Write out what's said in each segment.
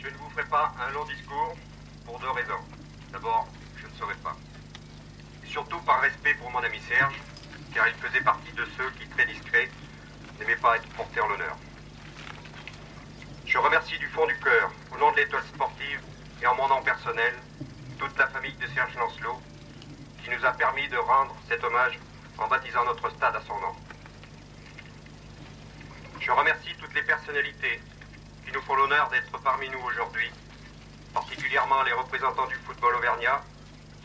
je ne vous ferai pas un long discours pour deux raisons. D'abord, je ne saurais pas. Et surtout par respect pour mon ami Serge, car il faisait partie de ceux qui, très discrets, n'aimaient pas être portés en l'honneur. Je remercie du fond du cœur, au nom de l'Étoile sportive et en mon nom personnel, toute la famille de Serge Lancelot, qui nous a permis de rendre cet hommage en baptisant notre stade à son nom. Je remercie toutes les personnalités qui nous font l'honneur d'être parmi nous aujourd'hui, particulièrement les représentants du football auvergnat,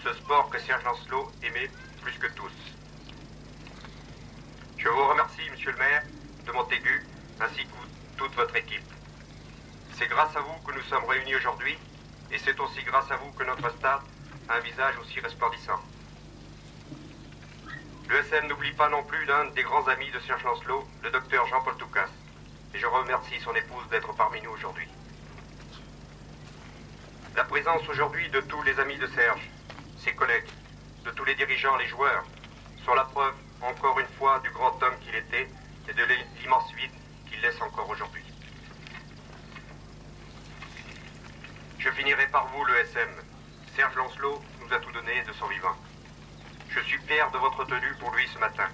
ce sport que Serge Lancelot aimait plus que tous. Je vous remercie, monsieur le maire de Montaigu, ainsi que toute votre équipe. C'est grâce à vous que nous sommes réunis aujourd'hui, et c'est aussi grâce à vous que notre stade a un visage aussi resplendissant. L'ESM n'oublie pas non plus l'un des grands amis de Serge Lancelot, le docteur Jean-Paul Toucas, et je remercie son épouse d'être parmi nous aujourd'hui. La présence aujourd'hui de tous les amis de Serge, ses collègues, de tous les dirigeants, les joueurs, sont la preuve, encore une fois, du grand homme qu'il était et de l'immense vide qu'il laisse encore aujourd'hui. Je finirai par vous, l'ESM. Serge Lancelot nous a tout donné de son vivant. Je suis fier de votre tenue pour lui ce matin.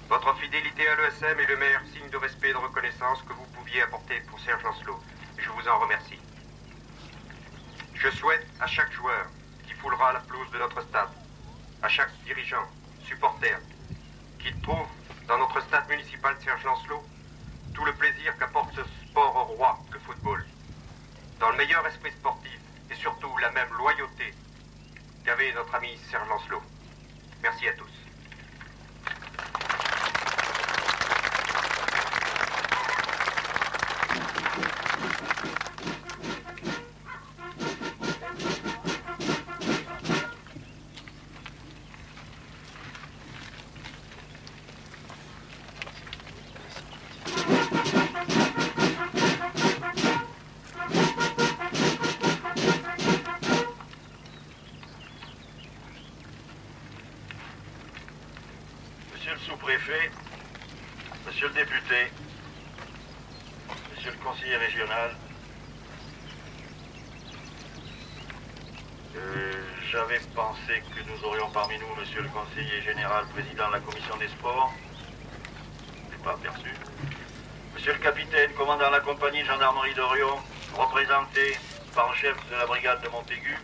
Votre fidélité à l'ESM est le meilleur signe de respect et de reconnaissance que vous pouviez apporter pour Serge Lancelot. Et je vous en remercie. Je souhaite à chaque joueur qui foulera la pelouse de notre stade, à chaque dirigeant, supporter, qui trouve dans notre stade municipal de Serge Lancelot tout le plaisir qu'apporte ce sport au roi, le football, dans le meilleur esprit sportif et surtout la même loyauté qu'avait notre ami Serge Lancelot. Merci à tous. Monsieur le sous-préfet, monsieur le député, monsieur le conseiller régional, j'avais pensé que nous aurions parmi nous monsieur le conseiller général, président de la commission des sports. Je n'ai pas aperçu. Monsieur le capitaine, commandant la compagnie de gendarmerie d'Orion, représenté par le chef de la brigade de Montaigu.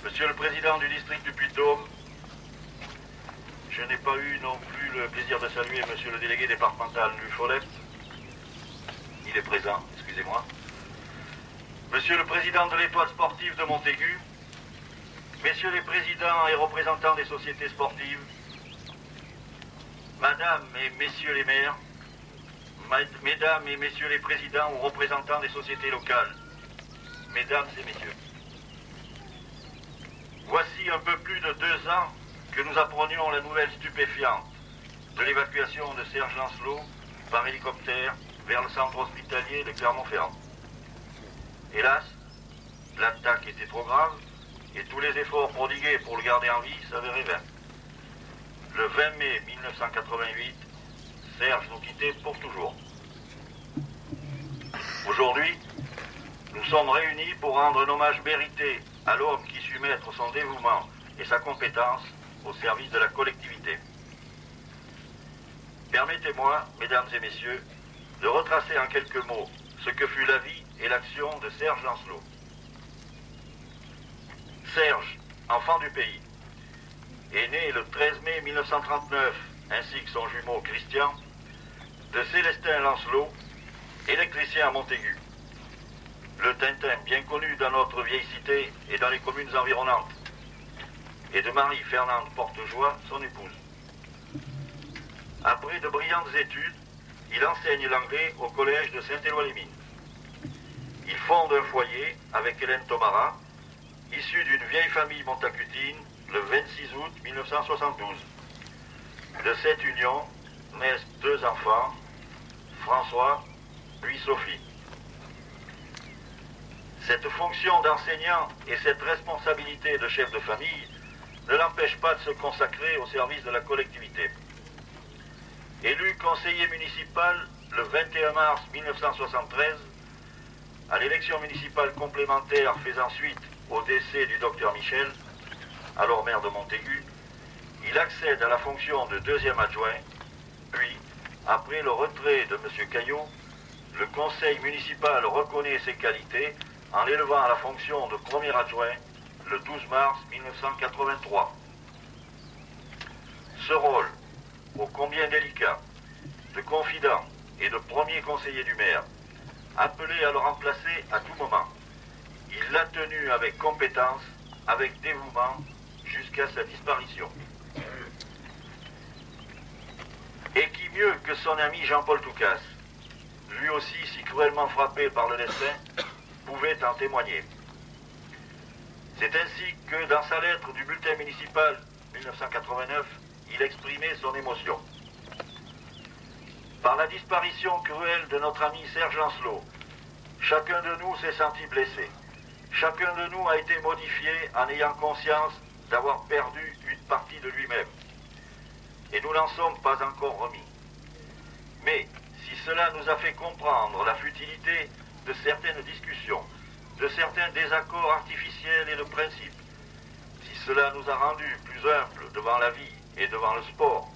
Monsieur le président du district du Puy-de-Dôme. Je n'ai pas eu non plus le plaisir de saluer monsieur le délégué départemental du Follet. Il est présent, excusez-moi. Monsieur le président de l'Étoile sportive de Montaigu. Messieurs les présidents et représentants des sociétés sportives. Madame et messieurs les maires. Mesdames et messieurs les présidents ou représentants des sociétés locales. Mesdames et messieurs. Voici un peu plus de 2 ans que nous apprenions la nouvelle stupéfiante de l'évacuation de Serge Lancelot par hélicoptère vers le centre hospitalier de Clermont-Ferrand. Hélas, l'attaque était trop grave et tous les efforts prodigués pour le garder en vie s'avéraient vains. Le 20 mai 1988, Serge nous quittait pour toujours. Aujourd'hui, nous sommes réunis pour rendre un hommage mérité à l'homme qui sut mettre son dévouement et sa compétence au service de la collectivité. Permettez-moi, mesdames et messieurs, de retracer en quelques mots ce que fut la vie et l'action de Serge Lancelot. Serge, enfant du pays, est né le 13 mai 1939, ainsi que son jumeau Christian, de Célestin Lancelot, électricien à Montaigu. Le Tintin bien connu dans notre vieille cité et dans les communes environnantes, et de Marie-Fernande Portejoie, son épouse. Après de brillantes études, il enseigne l'anglais au collège de Saint-Éloi-les-Mines. Il fonde un foyer avec Hélène Tomara, issue d'une vieille famille montacutine, le 26 août 1972. De cette union naissent 2 enfants, François puis Sophie. Cette fonction d'enseignant et cette responsabilité de chef de famille ne l'empêche pas de se consacrer au service de la collectivité. Élu conseiller municipal le 21 mars 1973, à l'élection municipale complémentaire faisant suite au décès du docteur Michel, alors maire de Montaigu, il accède à la fonction de deuxième adjoint, puis, après le retrait de M. Caillot, le conseil municipal reconnaît ses qualités en l'élevant à la fonction de premier adjoint le 12 mars 1983. Ce rôle, ô combien délicat, de confident et de premier conseiller du maire, appelé à le remplacer à tout moment, il l'a tenu avec compétence, avec dévouement, jusqu'à sa disparition. Et qui mieux que son ami Jean-Paul Toucas, lui aussi si cruellement frappé par le destin, pouvait en témoigner. C'est ainsi que dans sa lettre du bulletin municipal 1989, il exprimait son émotion. Par la disparition cruelle de notre ami Serge Lancelot, chacun de nous s'est senti blessé. Chacun de nous a été modifié en ayant conscience d'avoir perdu une partie de lui-même. Et nous n'en sommes pas encore remis. Mais si cela nous a fait comprendre la futilité de certaines discussions, de certains désaccords artificiels et de principe, si cela nous a rendus plus humbles devant la vie et devant le sport,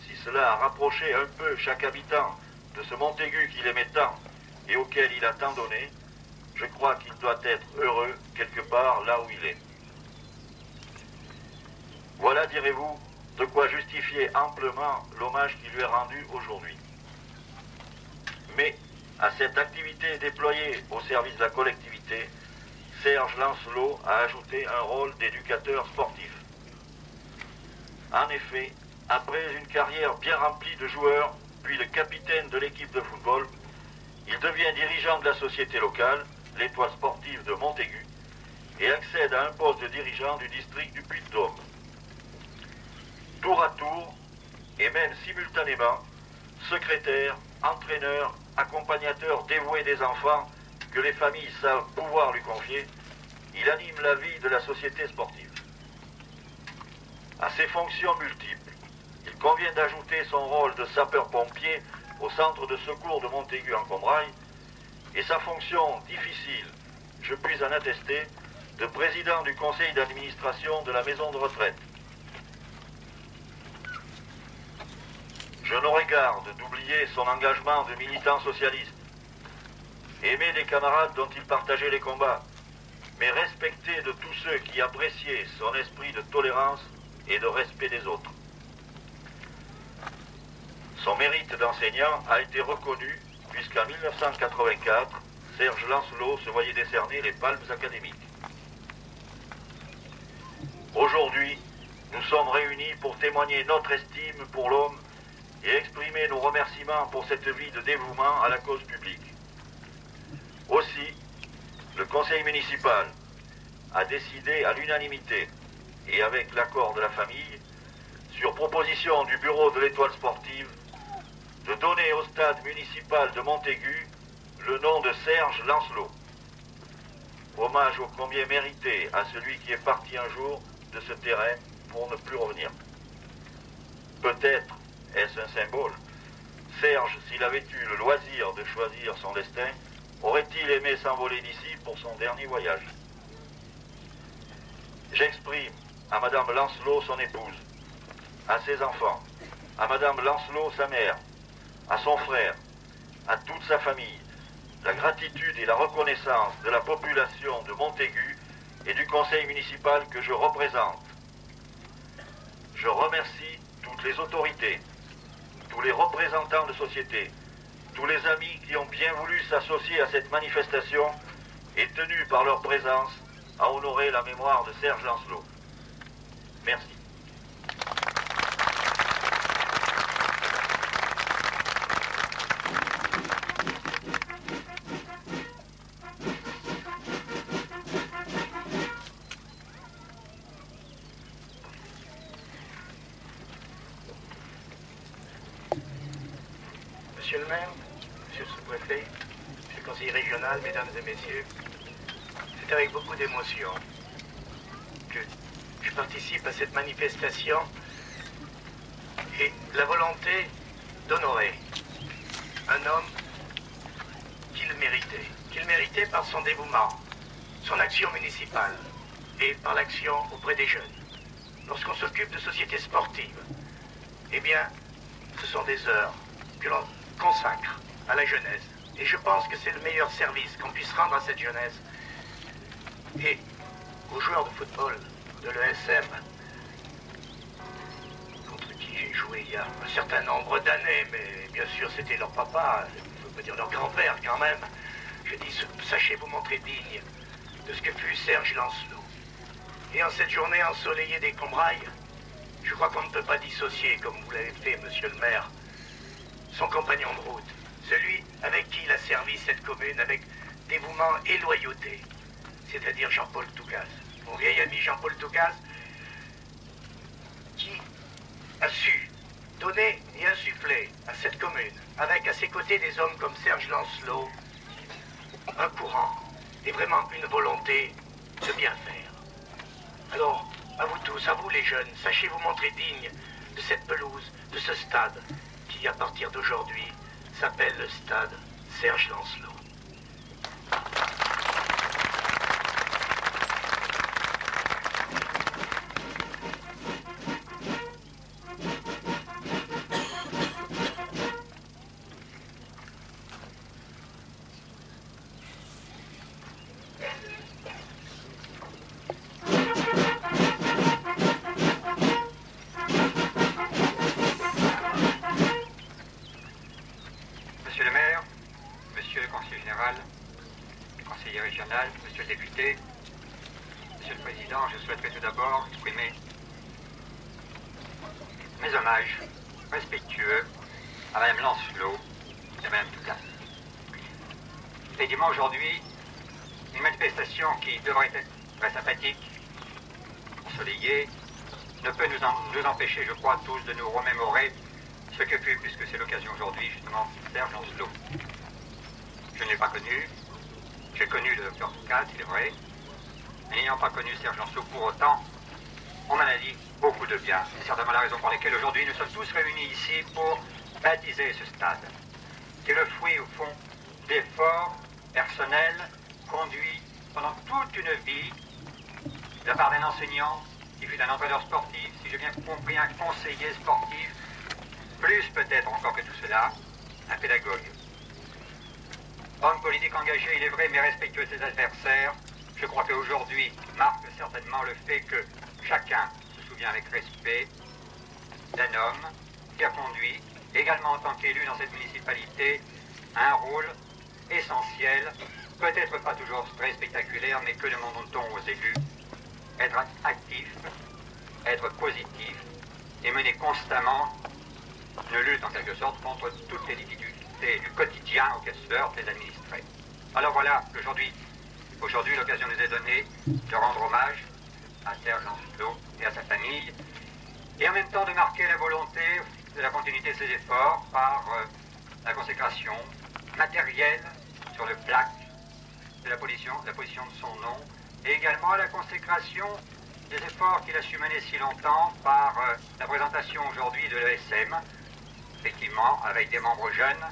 si cela a rapproché un peu chaque habitant de ce Montaigu qu'il aimait tant et auquel il a tant donné, je crois qu'il doit être heureux quelque part là où il est. Voilà, direz-vous, de quoi justifier amplement l'hommage qui lui est rendu aujourd'hui. Mais à cette activité déployée au service de la collectivité, Serge Lancelot a ajouté un rôle d'éducateur sportif. En effet, après une carrière bien remplie de joueurs, puis le capitaine de l'équipe de football, il devient dirigeant de la société locale, l'Étoile sportive de Montaigu, et accède à un poste de dirigeant du district du Puy-de-Dôme. Tour à tour, et même simultanément, secrétaire, entraîneur, accompagnateur dévoué des enfants que les familles savent pouvoir lui confier, il anime la vie de la société sportive. À ses fonctions multiples, il convient d'ajouter son rôle de sapeur-pompier au centre de secours de Montaigu-en-Combrailles et sa fonction difficile, je puis en attester, de président du conseil d'administration de la maison de retraite. Je n'aurais garde d'oublier son engagement de militant socialiste, aimer les camarades dont il partageait les combats, mais respecter de tous ceux qui appréciaient son esprit de tolérance et de respect des autres. Son mérite d'enseignant a été reconnu puisqu'en 1984, Serge Lancelot se voyait décerner les palmes académiques. Aujourd'hui, nous sommes réunis pour témoigner notre estime pour l'homme et exprimer nos remerciements pour cette vie de dévouement à la cause publique. Aussi, le conseil municipal a décidé à l'unanimité et avec l'accord de la famille, sur proposition du bureau de l'Étoile sportive, de donner au stade municipal de Montaigu le nom de Serge Lancelot. Hommage ô combien mérité à celui qui est parti un jour de ce terrain pour ne plus revenir. Peut-être est-ce un symbole. Serge, s'il avait eu le loisir de choisir son destin, aurait-il aimé s'envoler d'ici pour son dernier voyage? J'exprime à Madame Lancelot, son épouse, à ses enfants, à Madame Lancelot, sa mère, à son frère, à toute sa famille, la gratitude et la reconnaissance de la population de Montaigu et du conseil municipal que je représente. Je remercie toutes les autorités, tous les représentants de société, tous les amis qui ont bien voulu s'associer à cette manifestation et tenu par leur présence à honorer la mémoire de Serge Lancelot. Merci. Monsieur le maire, monsieur le sous-préfet, monsieur le conseiller régional, mesdames et messieurs, c'est avec beaucoup d'émotion que je participe à cette manifestation et la volonté d'honorer un homme qui le méritait, qu'il méritait par son dévouement, son action municipale et par l'action auprès des jeunes. Lorsqu'on s'occupe de sociétés sportives, eh bien, ce sont des heures que l'on consacre à la jeunesse. Et je pense que c'est le meilleur service qu'on puisse rendre à cette jeunesse. Et aux joueurs de football de l'ESM, contre qui j'ai joué il y a un certain nombre d'années, mais bien sûr c'était leur papa, je veux dire leur grand-père quand même, je dis, sachez vous montrer digne de ce que fut Serge Lancelot. Et en cette journée ensoleillée des Combrailles, je crois qu'on ne peut pas dissocier, comme vous l'avez fait, monsieur le maire, son compagnon de route, celui avec qui il a servi cette commune avec dévouement et loyauté, c'est-à-dire Jean-Paul Toucas, mon vieil ami Jean-Paul Toucas, qui a su donner et insuffler à cette commune, avec à ses côtés des hommes comme Serge Lancelot, un courant et vraiment une volonté de bien faire. Alors, à vous tous, à vous les jeunes, sachez vous montrer dignes de cette pelouse, de ce stade, qui à partir d'aujourd'hui s'appelle le stade Serge Lancelot. Monsieur le député, Monsieur le Président, je souhaiterais tout d'abord exprimer mes hommages respectueux à Madame Lancelot et à Madame Toucas. Effectivement, aujourd'hui, une manifestation qui devrait être très sympathique, ensoleillée, ne peut nous empêcher, je crois, tous de nous remémorer ce que fut, puisque c'est l'occasion aujourd'hui, justement, Serge Lancelot. Je ne l'ai pas connu. J'ai connu le docteur Toucas, il est vrai, mais n'ayant pas connu Serge Lancelot pour autant, on m'en a dit beaucoup de bien. C'est certainement la raison pour laquelle aujourd'hui nous sommes tous réunis ici pour baptiser ce stade, qui est le fruit, au fond, d'efforts personnels conduits pendant toute une vie de la part d'un enseignant qui fut un entraîneur sportif, si j'ai bien compris, un conseiller sportif, plus peut-être encore que tout cela, un pédagogue. Homme politique engagé, il est vrai, mais respectueux de ses adversaires, je crois qu'aujourd'hui marque certainement le fait que chacun se souvient avec respect d'un homme qui a conduit, également en tant qu'élu dans cette municipalité, un rôle essentiel, peut-être pas toujours très spectaculaire, mais que demande-t-on aux élus? Être actif, être positif et mener constamment une lutte en quelque sorte contre toutes les difficultés du quotidien auquel se heurtent les administrés. Alors voilà, aujourd'hui l'occasion nous est donnée de rendre hommage à Serge Lancelot et à sa famille, et en même temps de marquer la volonté de la continuité de ses efforts par la consécration matérielle sur le plaque de la position de son nom, et également la consécration des efforts qu'il a su mener si longtemps par la présentation aujourd'hui de l'ESM, effectivement avec des membres jeunes,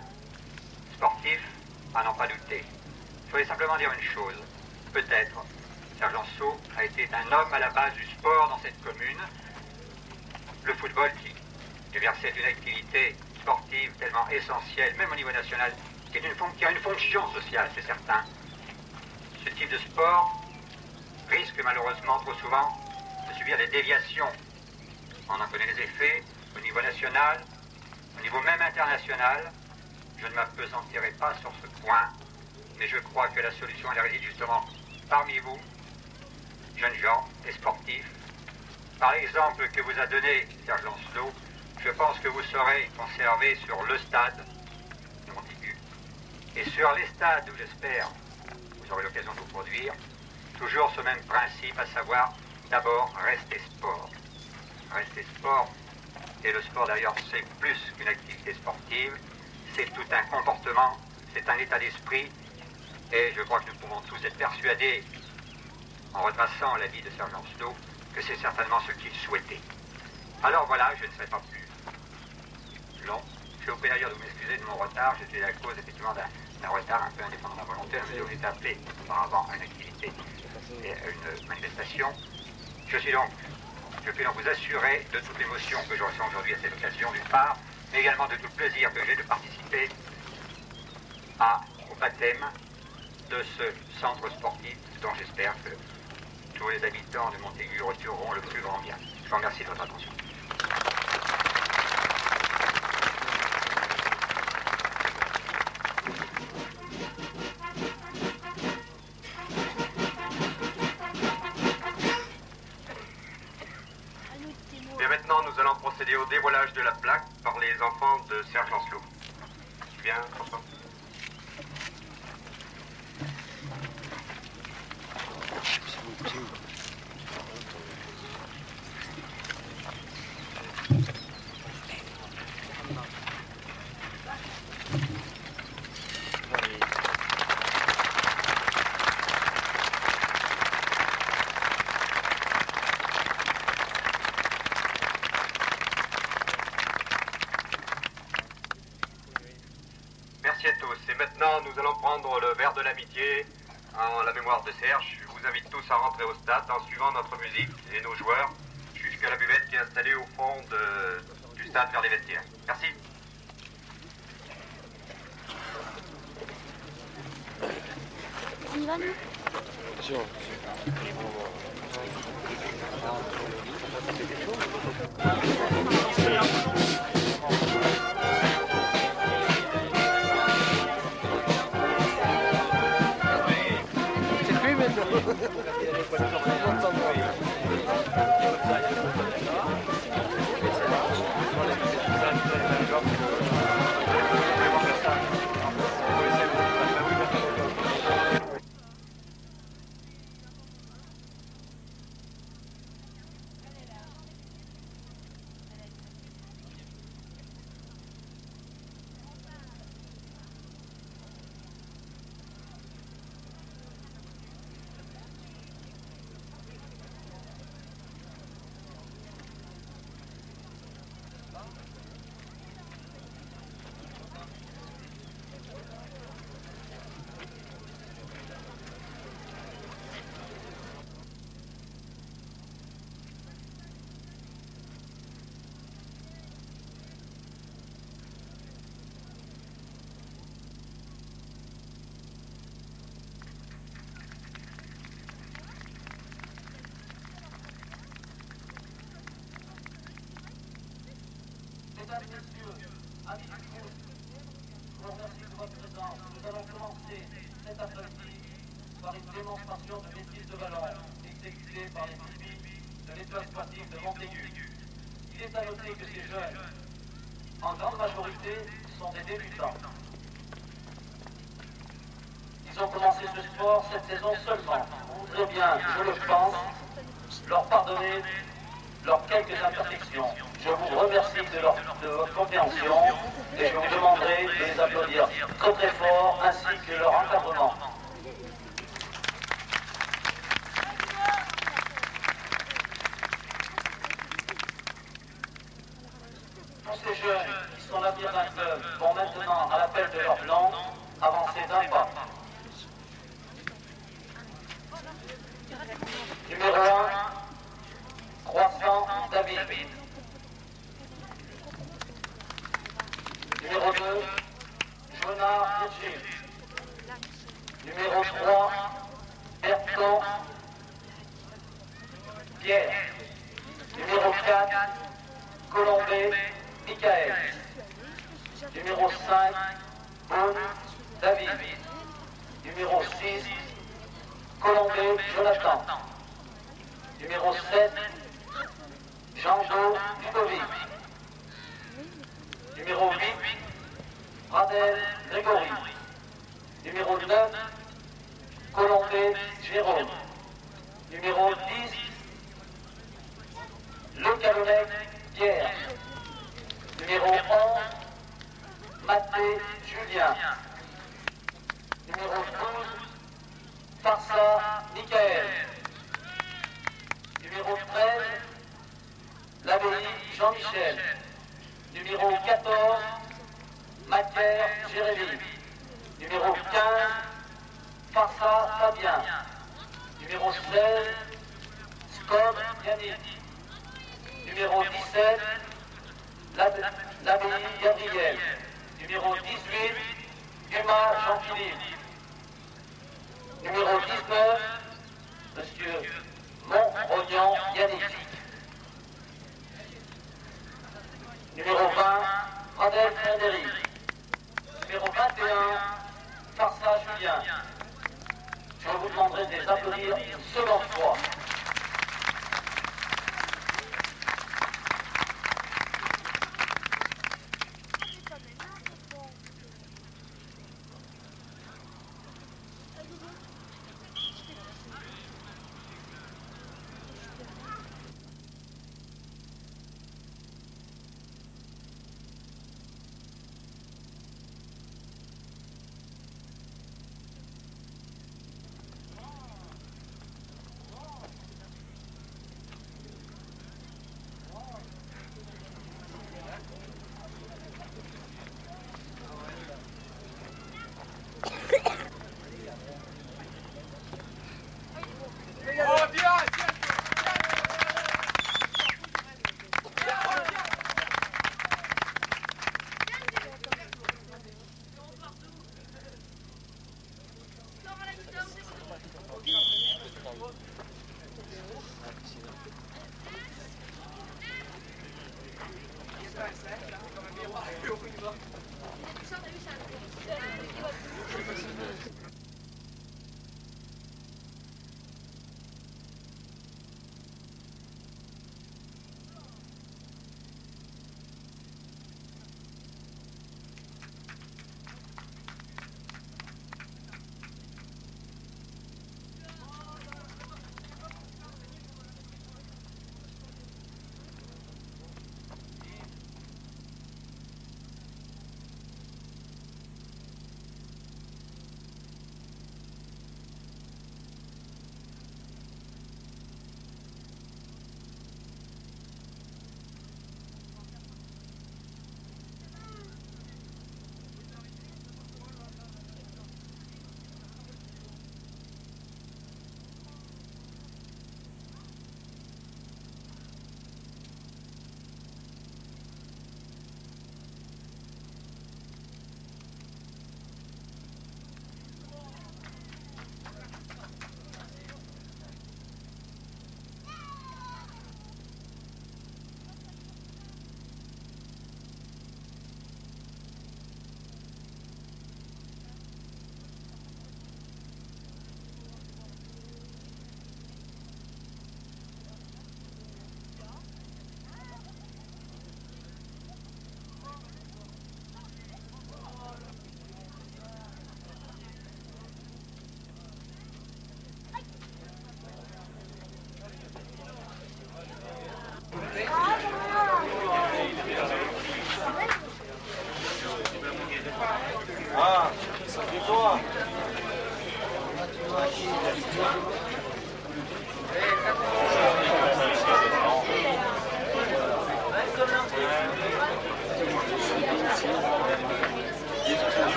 sportifs, à n'en pas douter. Je voudrais simplement dire une chose. Peut-être, Serge Lancelot a été un homme à la base du sport dans cette commune. Le football qui exerçait une activité sportive tellement essentielle, même au niveau national, qui a une fonction sociale, c'est certain. Ce type de sport risque malheureusement trop souvent de subir des déviations. On en connaît les effets au niveau national, au niveau même international. Je ne m'appesantirai pas sur ce point, mais je crois que la solution elle réside justement parmi vous, jeunes gens et sportifs. Par l'exemple que vous a donné Serge Lancelot, je pense que vous saurez conserver sur le stade de Montaigu et sur les stades où j'espère vous aurez l'occasion de vous produire, toujours ce même principe, à savoir d'abord rester sport. Rester sport, et le sport d'ailleurs c'est plus qu'une activité sportive, c'est tout un comportement, c'est un état d'esprit, et je crois que nous pouvons tous être persuadés, en retraçant la vie de Serge Lancelot, que c'est certainement ce qu'il souhaitait. Alors voilà, je ne serai pas plus long. Je vous prie d'ailleurs de m'excuser de mon retard, j'étais à cause effectivement d'un un retard un peu indépendamment volontaire, mais on est appelé auparavant à une activité et à une manifestation. Je puis donc vous assurer de toute l'émotion que je ressens aujourd'hui à cette occasion, d'une part, mais également de tout le plaisir que j'ai de participer au baptême de ce centre sportif dont j'espère que tous les habitants de Montaigu retireront le plus grand bien. Je vous remercie de votre attention. Et maintenant, nous allons procéder au dévoilage de la plaque par les enfants de Serge Lancelot. Bien, François. Merci à tous. Et maintenant, nous allons prendre le verre de l'amitié en la mémoire de Serge. Je vous invite tous à rentrer au stade en suivant notre musique et nos joueurs jusqu'à la buvette qui est installée au fond du stade vers les vestiaires. Merci. On y va, nous ? Mesdames et messieurs, amis du groupe, je vous remercie de votre présence. Nous allons commencer cet après-midi par une démonstration de maîtrise de ballon exécutée par les pupilles de l'étoile sportive de Montaigu. Il est à noter que ces jeunes, en grande majorité, sont des débutants. Ils ont commencé ce sport cette saison seulement. Vous voudrez bien, je le pense, leur pardonner leurs quelques imperfections. Je vous remercie de votre compréhension et je vous demanderai de les applaudir très très fort ainsi que leur encadrement. Tous ces jeunes qui sont l'avenir d'un club vont maintenant, à l'appel de leur plan, avancer d'un pas. Numéro 1, Croissant David. Numéro 2, Jonah Virgile. Numéro 3, Bertrand Pierre. Numéro 4, Colombé Michael. Numéro 5, Beaune David. Numéro 6, Colombé Jonathan. Numéro 7, Jean-Do Ludovic. Numéro 8, Radel Grégory. Numéro 9, Colombé Jérôme. Numéro 10, Le Calonnec Pierre. Numéro 11, Mathé Julien. Numéro 12, Farsa Michael. Numéro 13, Labelli Jean-Michel. Numéro 14, Macaire Jérémy. Numéro 15, Farsa Fabien. Numéro 16, Scott Yannick. Numéro 17, Labéi Gabriel. Numéro 18, Dumas Jean-Philippe. Numéro 19, Monsieur Montrognan Yannick. Numéro 20, Pradel Frédéric. Numéro 21, Farsa Julien. Je vous demanderai de les applaudir une seconde fois.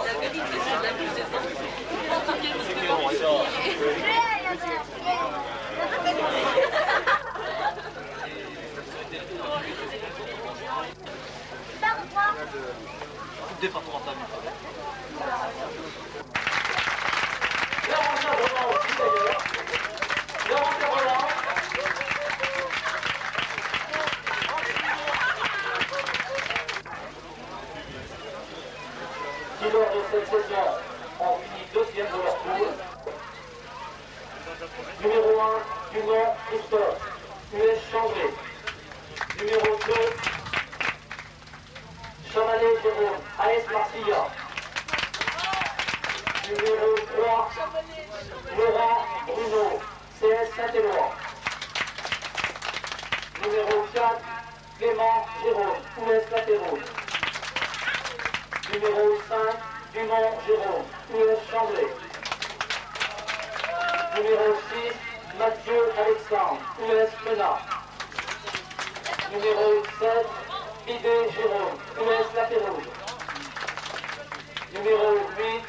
La vérité, c'est de la plus Départemental. Qui lors de cette saison ont fini deuxième de leur poule. Numéro 1, Dumont Christophe, US Changé. Numéro 2, Chamalet Jérôme, AS Marcilla. Numéro 3, Laurent Bruno, CS Saint-Éloi. Numéro 4, Clément Jérôme, US Latéraux. Numéro 5, Dumont Jérôme, US Chambray. Numéro 6, Mathieu Alexandre, US Menat. Numéro 7, Idé Jérôme, US Latéraux. Numéro 8,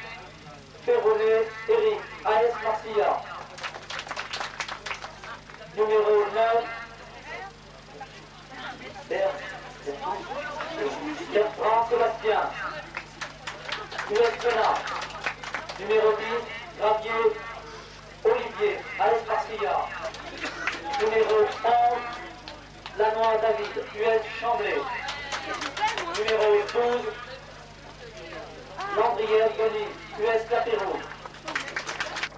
Ferronnet Eric, AS Marcilla. Numéro 9, Bertrand Sébastien, US Menat. Numéro 10, Gravier Olivier, AS Marcilla. Numéro 11, Lanois David, US Chamblay. Numéro 12, Landrière Denis, US Latéraux.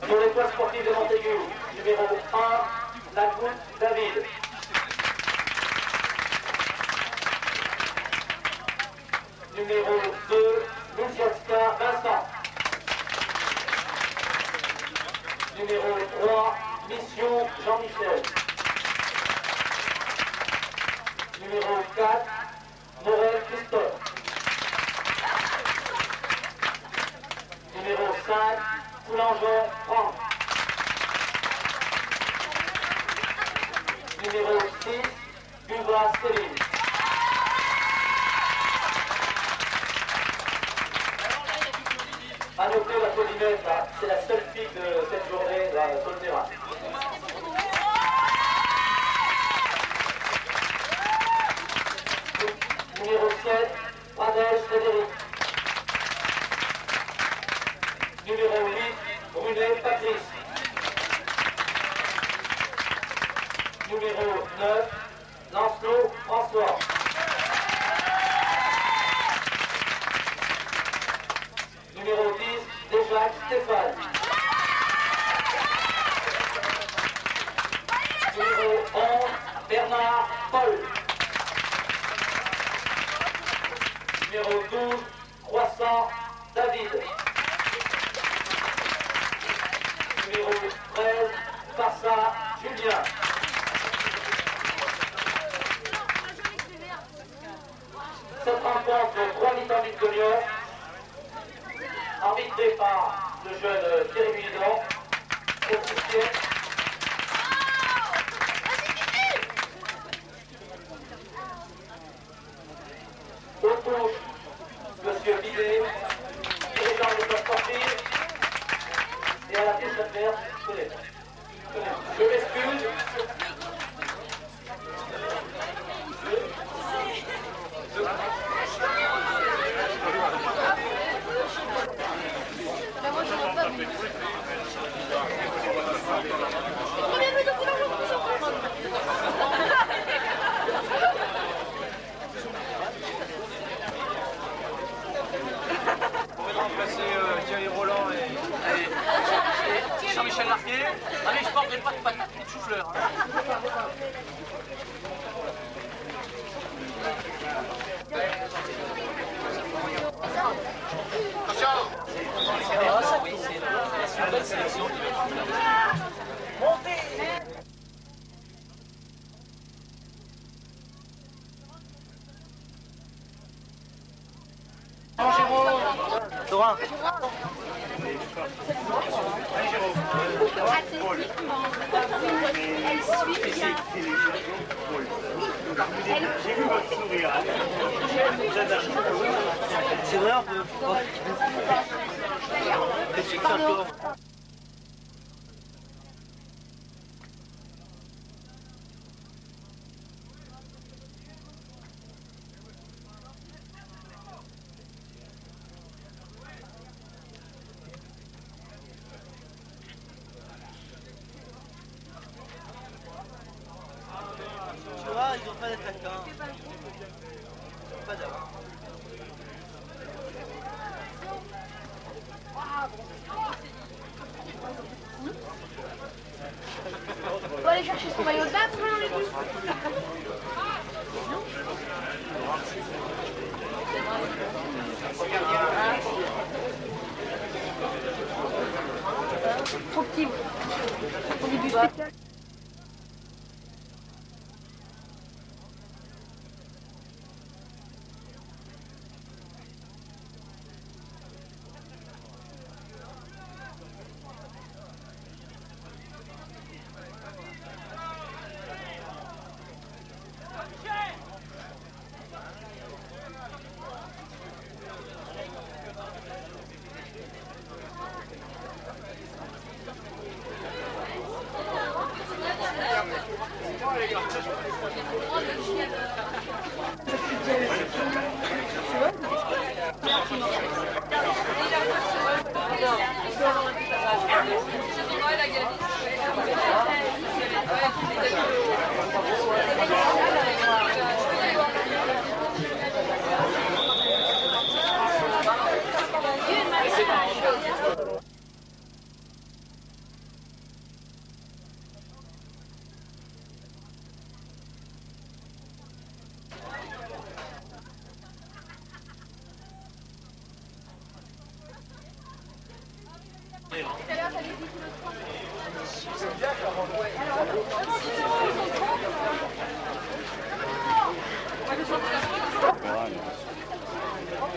Pour l'étoile sportive de Montaigu, numéro 1, Lagoutte David. Numéro 2, Luciaska Vincent. Numéro 3, Mission Jean-Michel. Numéro 4, Morel Christophe. Numéro 5, Boulanger Franck. Numéro 6, Dubois Céline. A noter la Polymètre, c'est la seule fille de cette journée là, sur le terrain. Numéro 7, Adèle Frédéric. Numéro 8, Brunet Patrice. Numéro 9, Lancelot François. Numéro 10, Desjacques Stéphane. Numéro 11, Bernard Paul. Numéro 12, Croissant David. Numéro 13, Farsa Julien. Cette rencontre 3 mi-temps victorieux, arbitré par le jeune Thierry Milidon, officier. Au touche, Monsieur Bidet, dirigeant de l'école sportive, et à la touche adverse, je m'excuse. Thierry Roland et Jean-Michel Larquet. Ah mais je porte pas de patates et de chou-fleur. C'est une belle sélection. Montez! Thorin. Allez, Jérôme. Elle suit bien. J'ai vu votre sourire. C'est vrai un peu. On va aller chercher son maillot de bain pour les bus. Trop petit. On est du spectacle.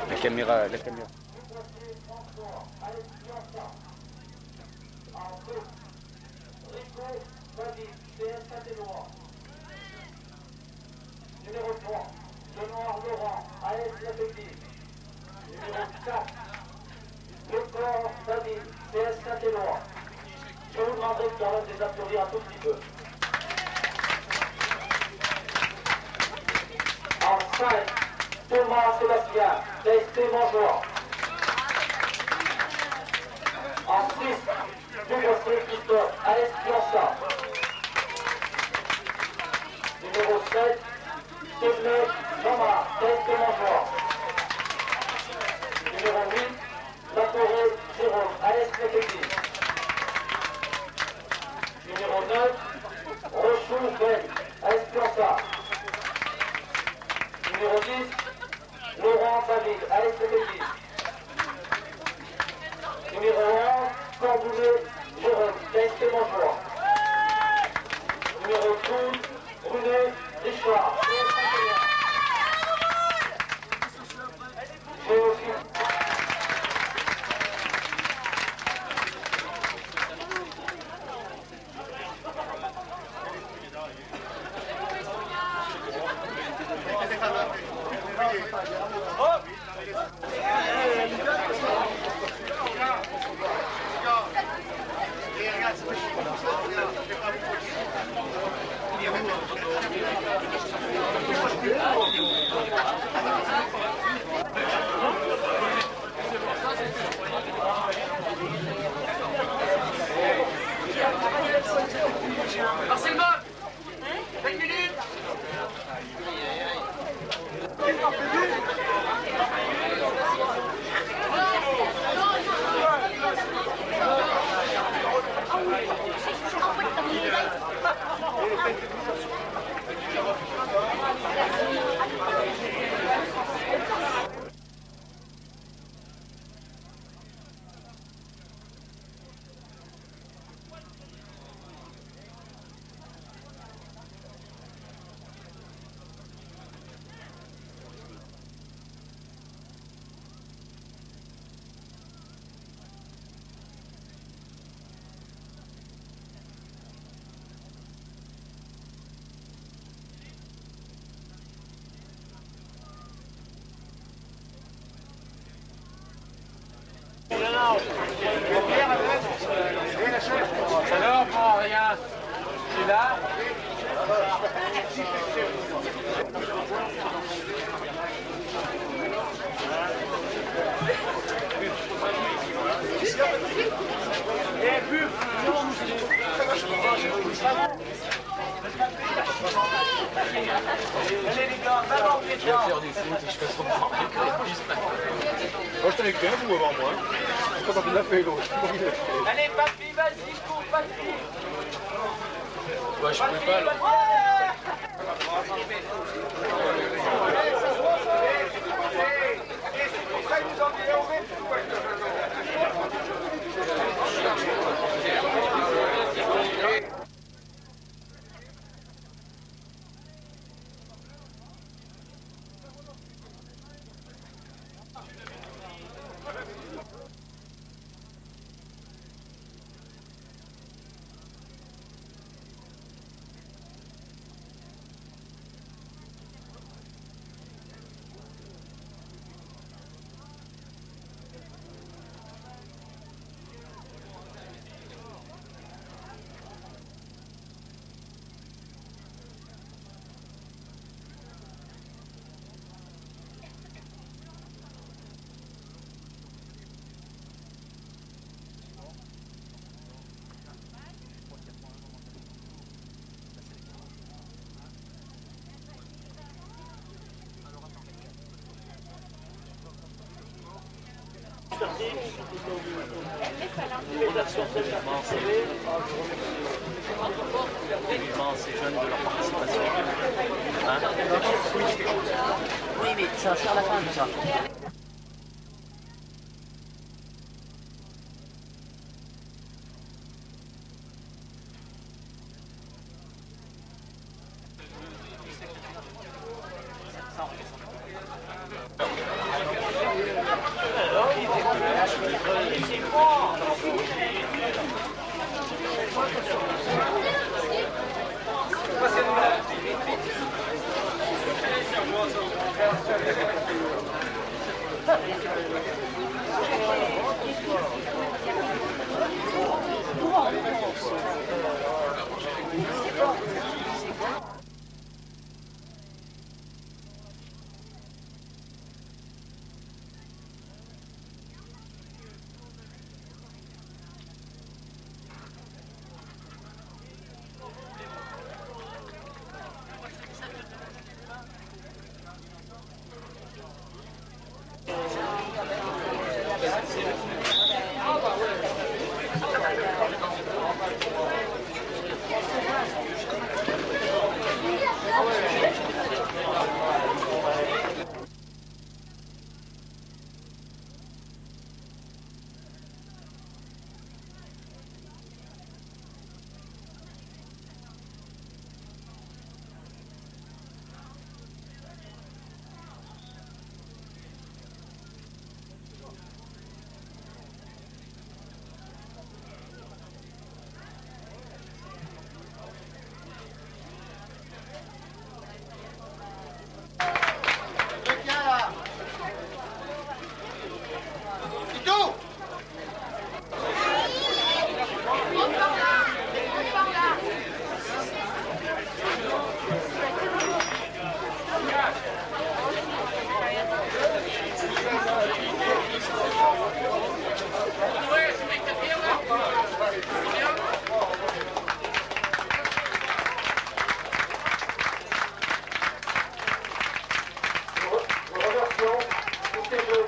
La caméra, la caméra. Numéro 3, Benoît Laurent, AS La Béguine. Numéro 4, Lecor David, CS Saint-Éloi. Je vous demanderai quand même de les applaudir un tout petit peu. En 5, Thomas Sébastien, TST Montjoie. En 6, Duboisier Christophe, AS Plança. Numéro 7, Teblet Jean-Marc, TST Montjoie. Numéro 8, Latoré Jérôme, AS Néféti. Numéro 9, Rochou Ben, AS Plança. Numéro 10, Laurent David, AS Néféti. Numéro 11, Cordoulet Jérôme, TST Montjoie. Numéro 12, Brunet Richard. J'ai aussi... Alors, prends rien. C'est là. Allez, Je vais faire du foot et je fais trop marrer. Moi je t'en ai écrit un bout avant moi. Comment il l'a fait l'autre? Allez, papy, vas-y, cours, papy. Bah, je peux pas, là. Ces jeunes de leur participation. Hein? Oui, mais ça va faire la fin de ça.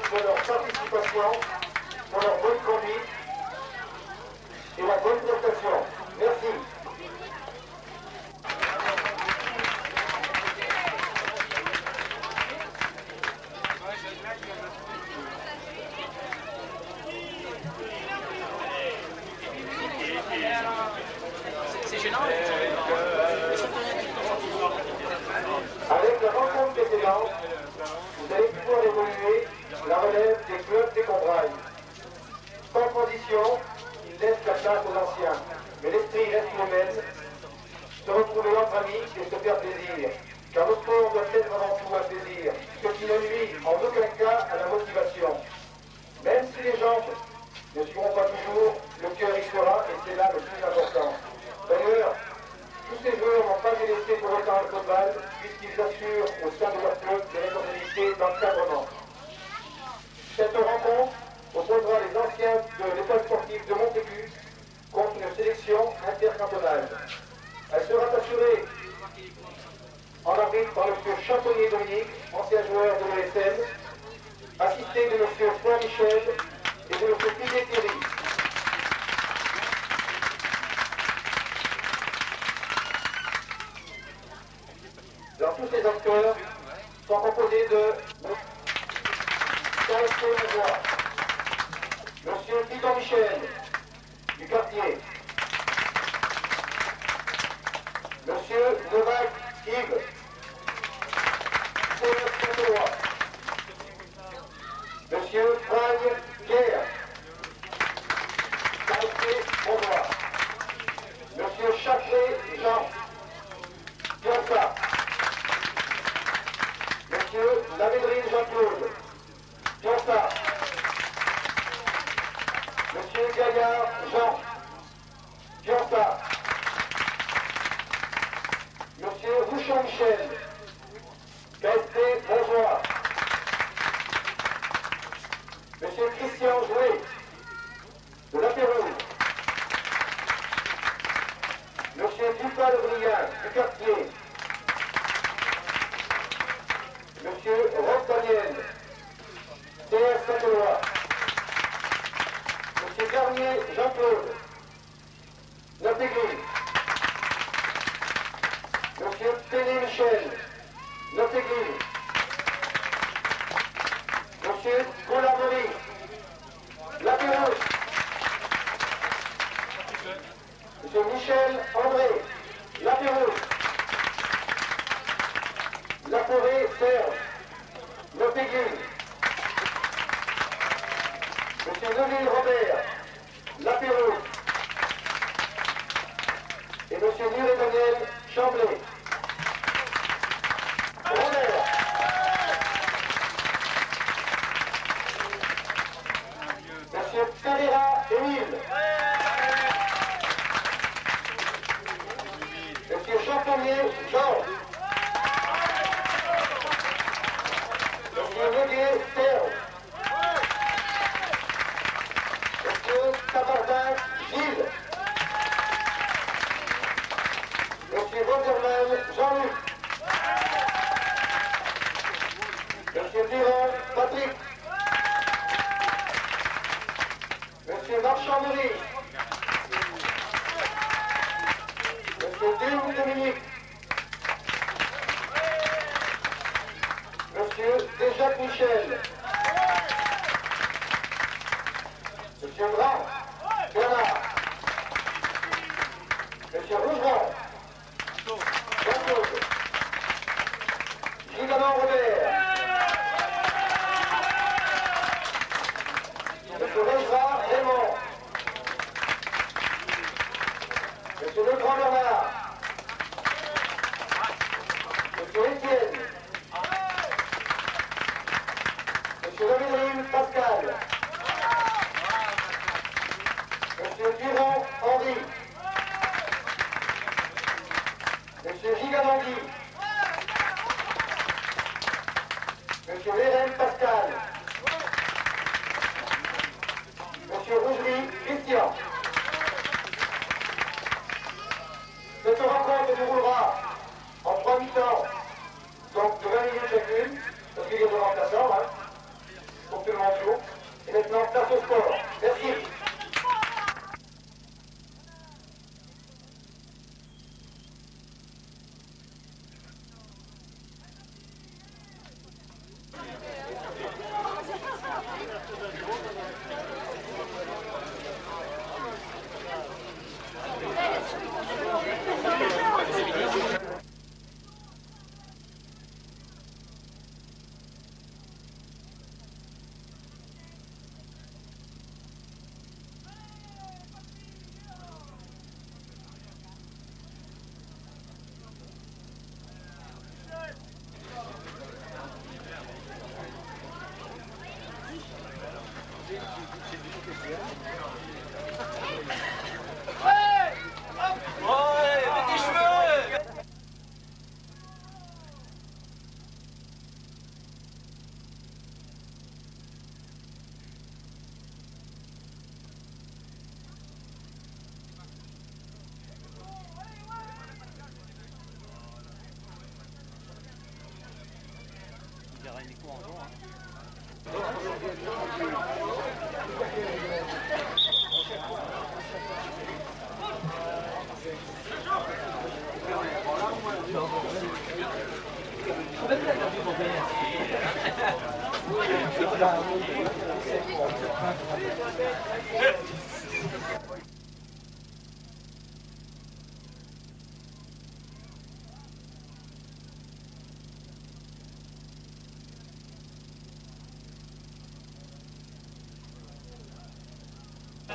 pour leur participation, pour leur bonne conduite et la bonne prestation. Merci. C'est gênant. Avec la rencontre précédente, vous allez pouvoir évoluer la relève des clubs des Combrailles. Sans transition, ils laissent la place aux anciens, mais l'esprit reste le même, se retrouver entre amis et se faire plaisir. Car le sport doit être avant tout un plaisir, ce qui ne nuit en aucun cas à la motivation. Même si les jambes ne suivront pas toujours, le cœur y sera et c'est là le plus important. D'ailleurs, tous ces joueurs n'ont pas délaissé pour autant le football, puisqu'ils assurent au sein de leur club des responsabilités d'encadrement. Cette rencontre opposera les anciens de l'école sportive de Montaigu contre une sélection intercantonale. Elle sera assurée en avril par M. Chantonier Dominique, ancien joueur de l'ESM, assisté de M. Franck Michel et de M. Pilier Thierry. Alors tous ces acteurs sont composés de KSP Mouvois, M. Piton Michel du quartier, M. Novak Yves, CF Saint-Éloi, M. Fragne Pierre, KSP Mouvois, M. Chacré Jean, Piazza, Monsieur Lavédrine Jean-Claude, Piazza, Monsieur Gaillard Jean, Piazza, Monsieur Rouchon Michel, KSP Bourgeois, Monsieur Christian Jouet, de la Pérouse, Monsieur Dupal-Brien, du quartier, Monsieur Roch Daniel, CS Saint-Éloi, Monsieur Garnier Jean-Claude, Notégris, Monsieur Téné Michel, Notégris, Monsieur Collabory, La Pérouse, Monsieur Michel André, La Pérouse, La Forêt Serge, Notégris, Monsieur Neville Robert, La Pérouse, et Monsieur Niré Daniel Chamblay. Robert. Monsieur Pereira Émile. Monsieur Champagnier Georges. Monsieur Noguet Serge. Monsieur Tabardin Gilles. Monsieur Vanderman Jean-Luc. Monsieur Durand Patrick. Monsieur Marchand-Maurice. Monsieur Dune Dominique. Monsieur Desjacques Michel. Monsieur Grand Bernard. Monsieur Rougeron. Jean-Claude. Gigamon Robert. Monsieur Régevard Raymond. Monsieur Legrand Bernard. Monsieur Étienne. Monsieur Lavédrine Pascal. Monsieur Durand Henri. Monsieur Gigamangui. Monsieur Lérène Pascal. Monsieur Rougerie Christian. Cette rencontre déroulera en 3 mi-temps, donc de 20 minutes chacune, parce qu'il y a des remplaçants, hein, pour que tout le monde joue. Et maintenant, place au sport. Merci. aura une écho en jour.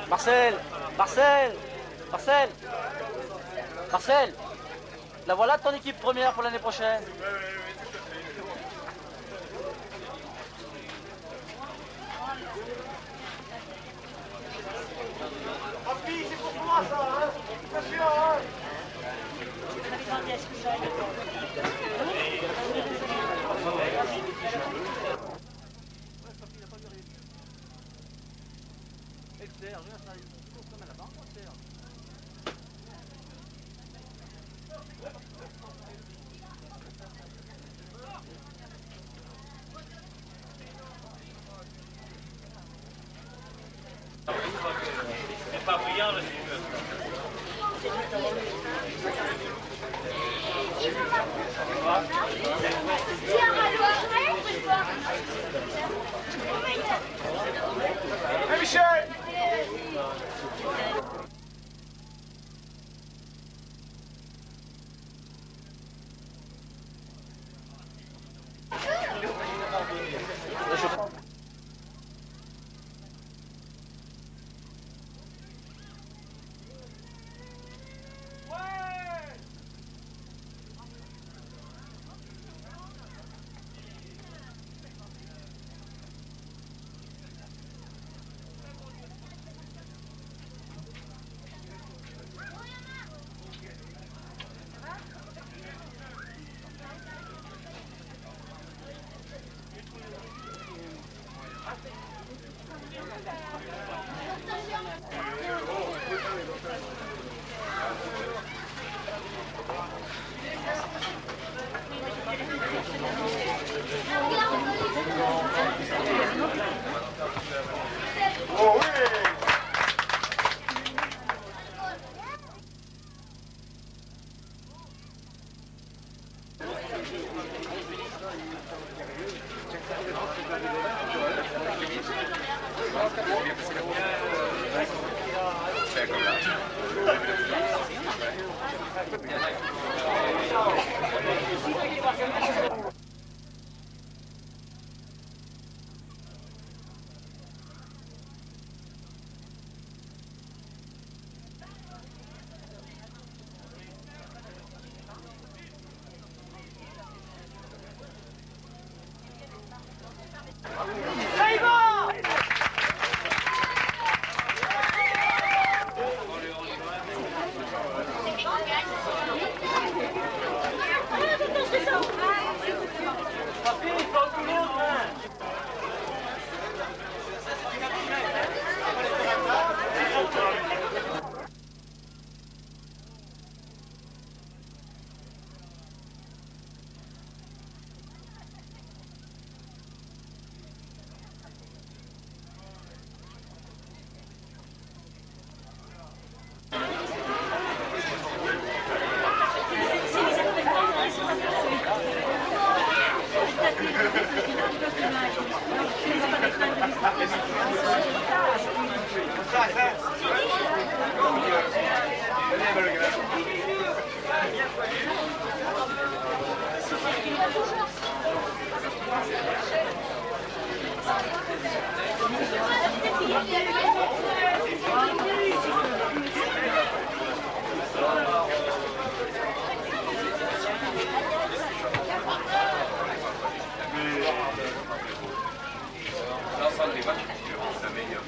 Marcel, Marcel, Marcel, Marcel, la voilà ton équipe première pour l'année prochaine. Papy, c'est pour moi ça, hein? Bien sûr, hein? C'est pas brillant le film. Hey Michel! Oh oui! L'ensemble des matchs futurs, la meilleure.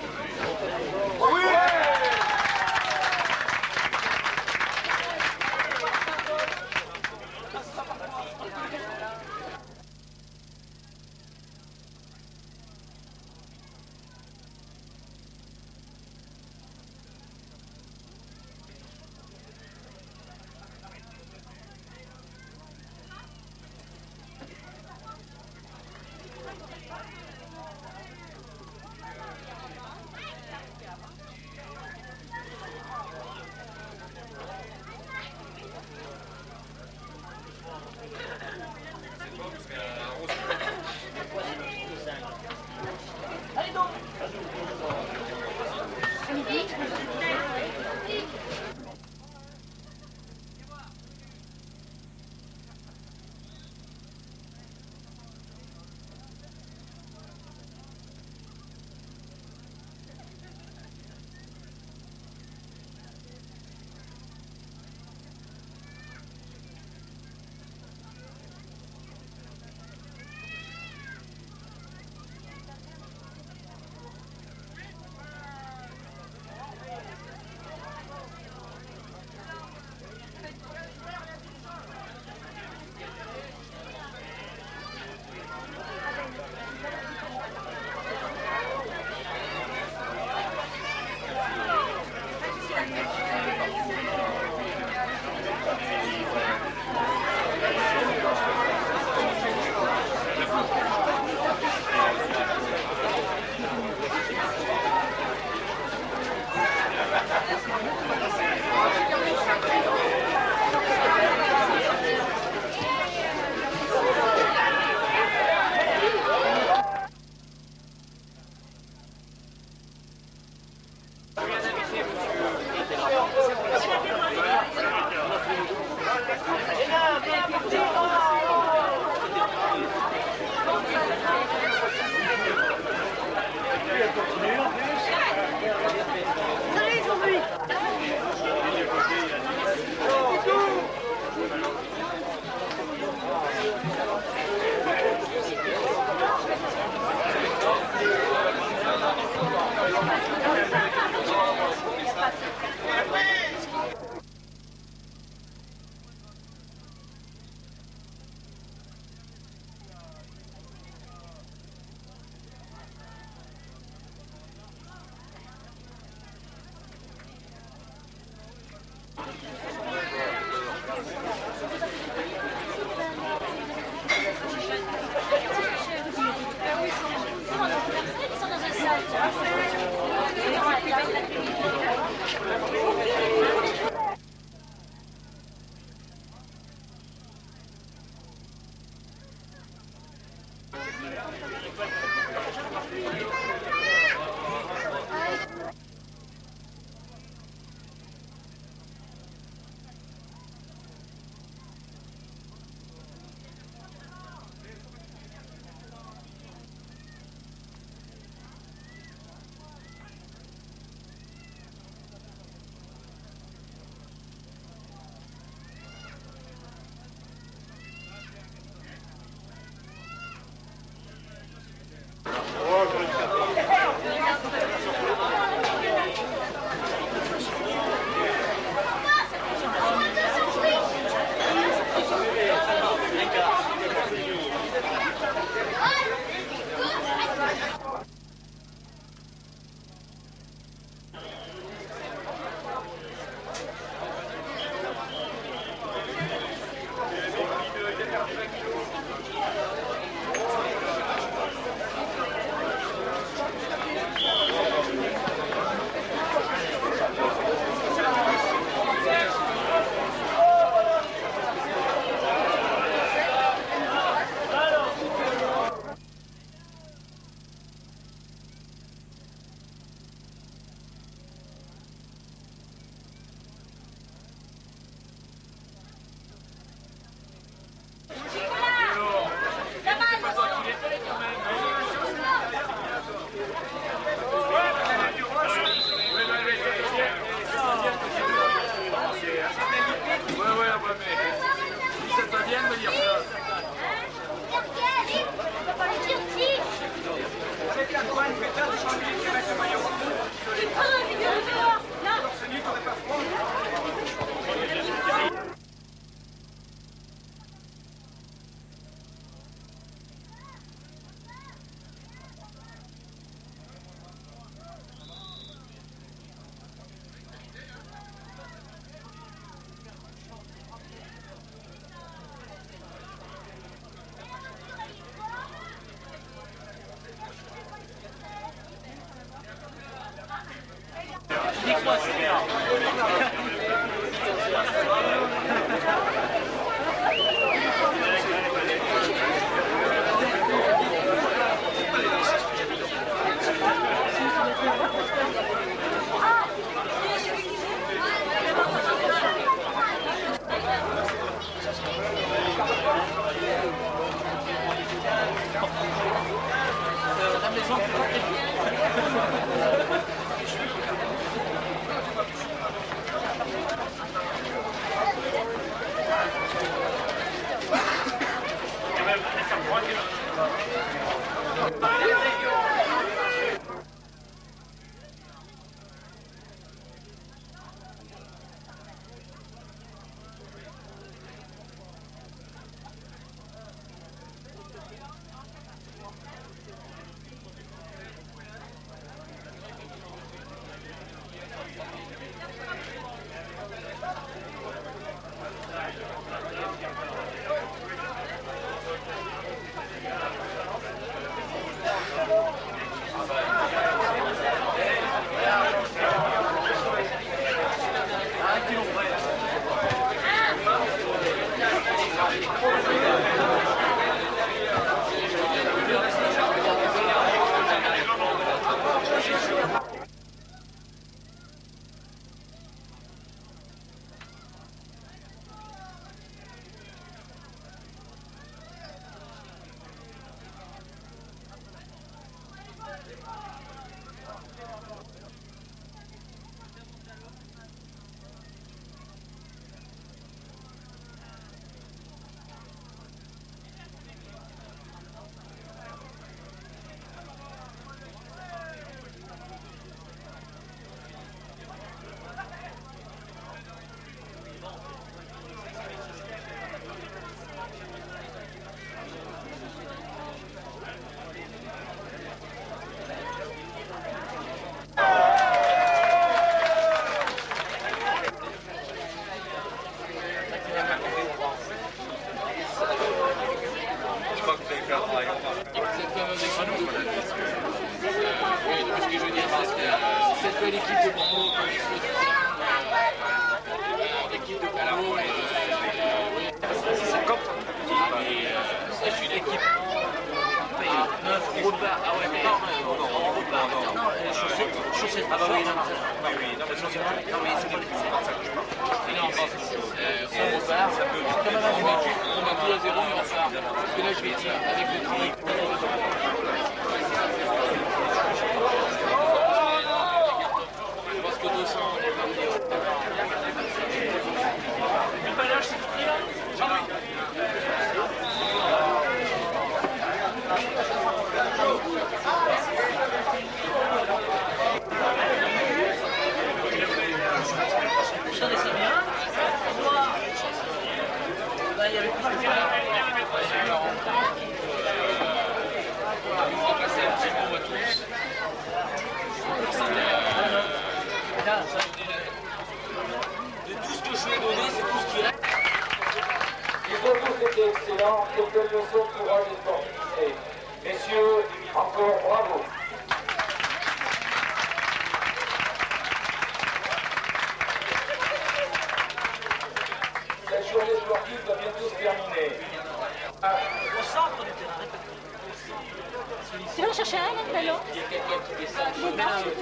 Tu vas chercher un autre ballon? Il y a quelqu'un qui descend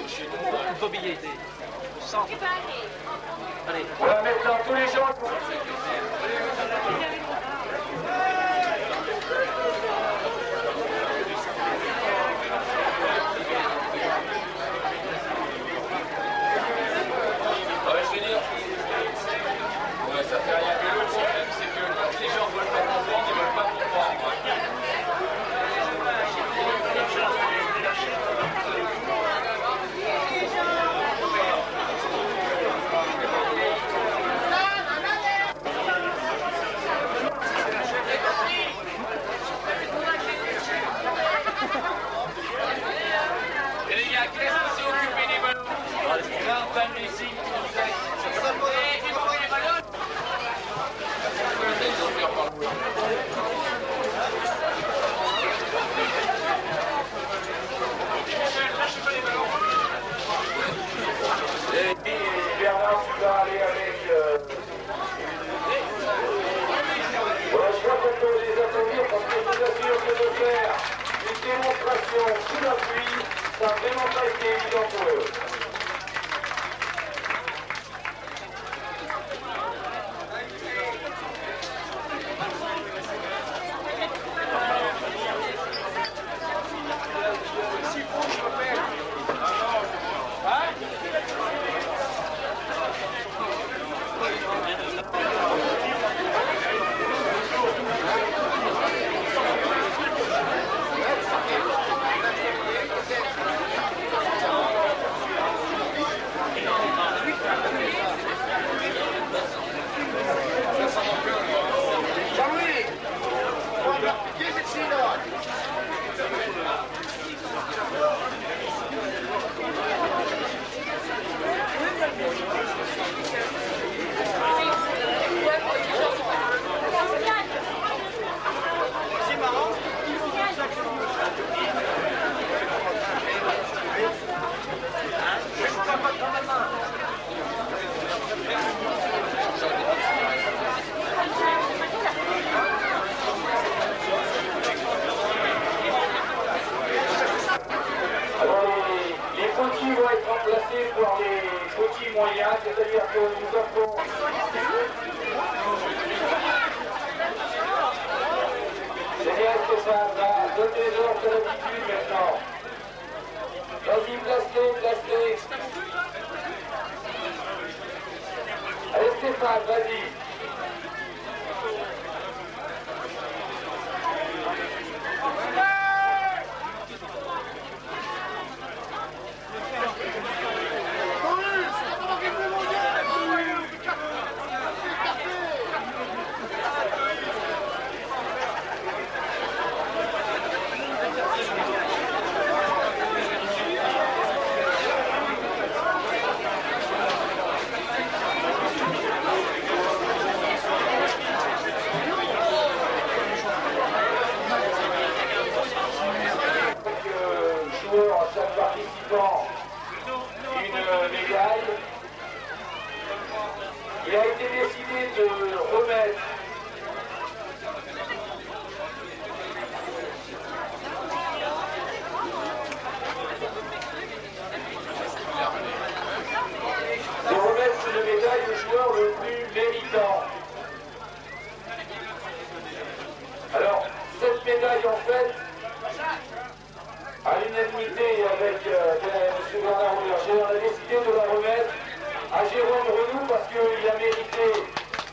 chez nous, mobilité. Au centre. Allez. On va mettre dans tous les gens. Je veux dire, ça fait rien que le problème, c'est que quand les gens veulent pas comprendre, ils veulent pas comprendre. Et les gars, qu'est-ce qui s'est occupé des ballons? Là, on va amener ici. Bernard, tu vas aller avec... Voilà, je crois qu'on peut les applaudir parce que je vous assure que de faire une démonstration sous la pluie, ça n'a vraiment pas été évident pour eux. Si moyens, c'est-à-dire que nous offrons... C'est bien que ça va donner des ordres de l'attitude maintenant. Vas-y, placez. Allez Stéphane, vas-y. À chaque participant une médaille. Il a été décidé de remettre une médaille au joueur le plus méritant. Alors, cette médaille en fait, à l'unanimité avec M. Bernard Berger, on a décidé de la remettre à Jérôme Renou parce qu'il a mérité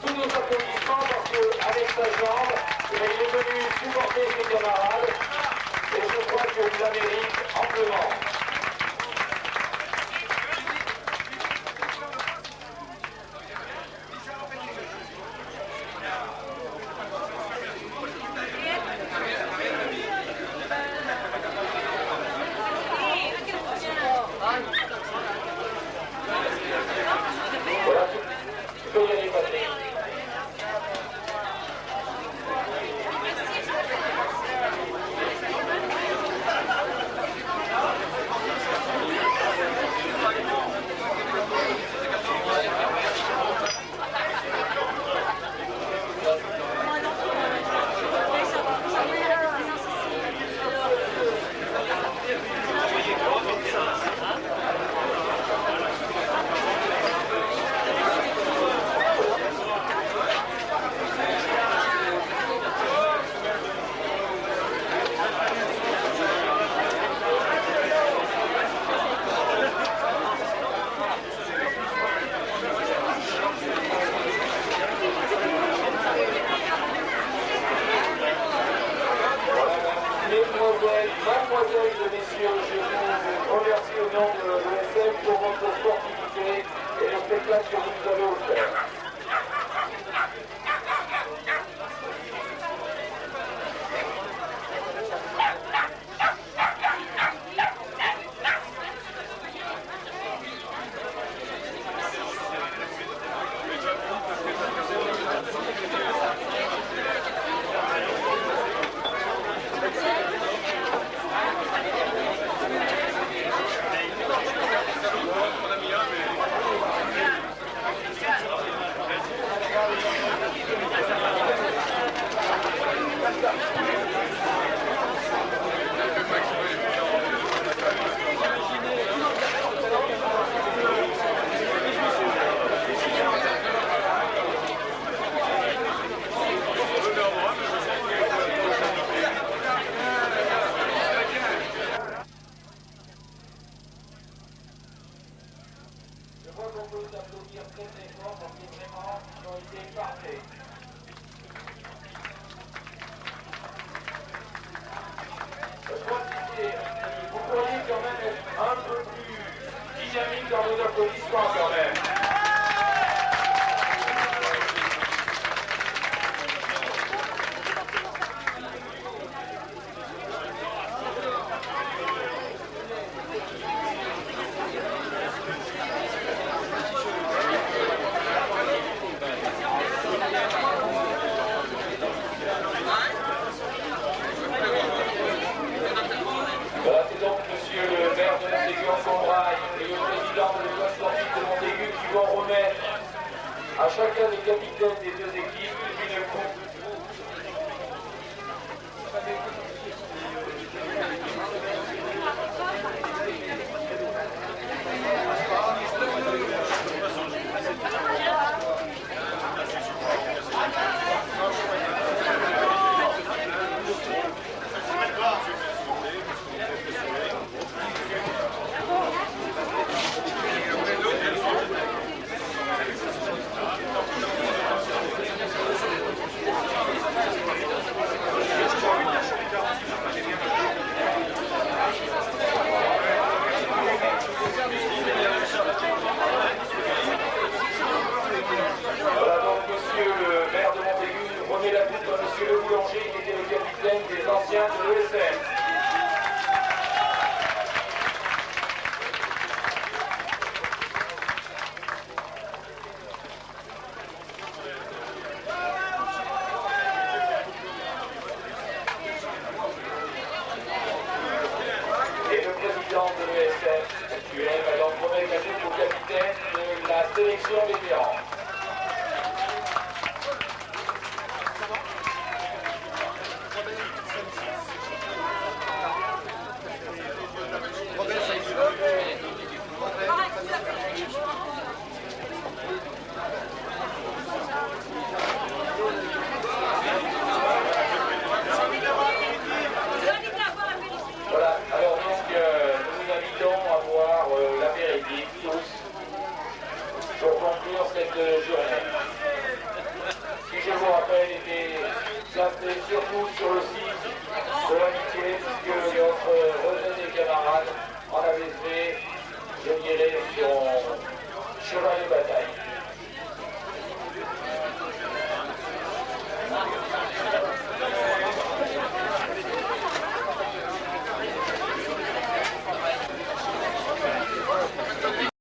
tous nos applaudissements parce qu'avec sa jambe, il est venu supporter ses camarades et je crois qu'il la mérite amplement. Mademoiselles et messieurs, je vous remercie au nom de l'ESM pour votre sportivité et le spectacle que vous nous avez offert. Dans vos applaudissements quand même. Voilà, c'est donc monsieur le maire de Montaigu-en-Combraille et le président de l'école sportive de Montaigu qui vont remettre à chacun des capitaines des deux équipes une coupe. Attention vétérans. Voilà, alors donc nous vous invitons à boire l'apéritif tous pour conclure cette journée. Qui je vous rappelle était placé surtout sur le site de l'amitié puisque notre retraité camarade en avait fait, je dirais, son cheval de bataille.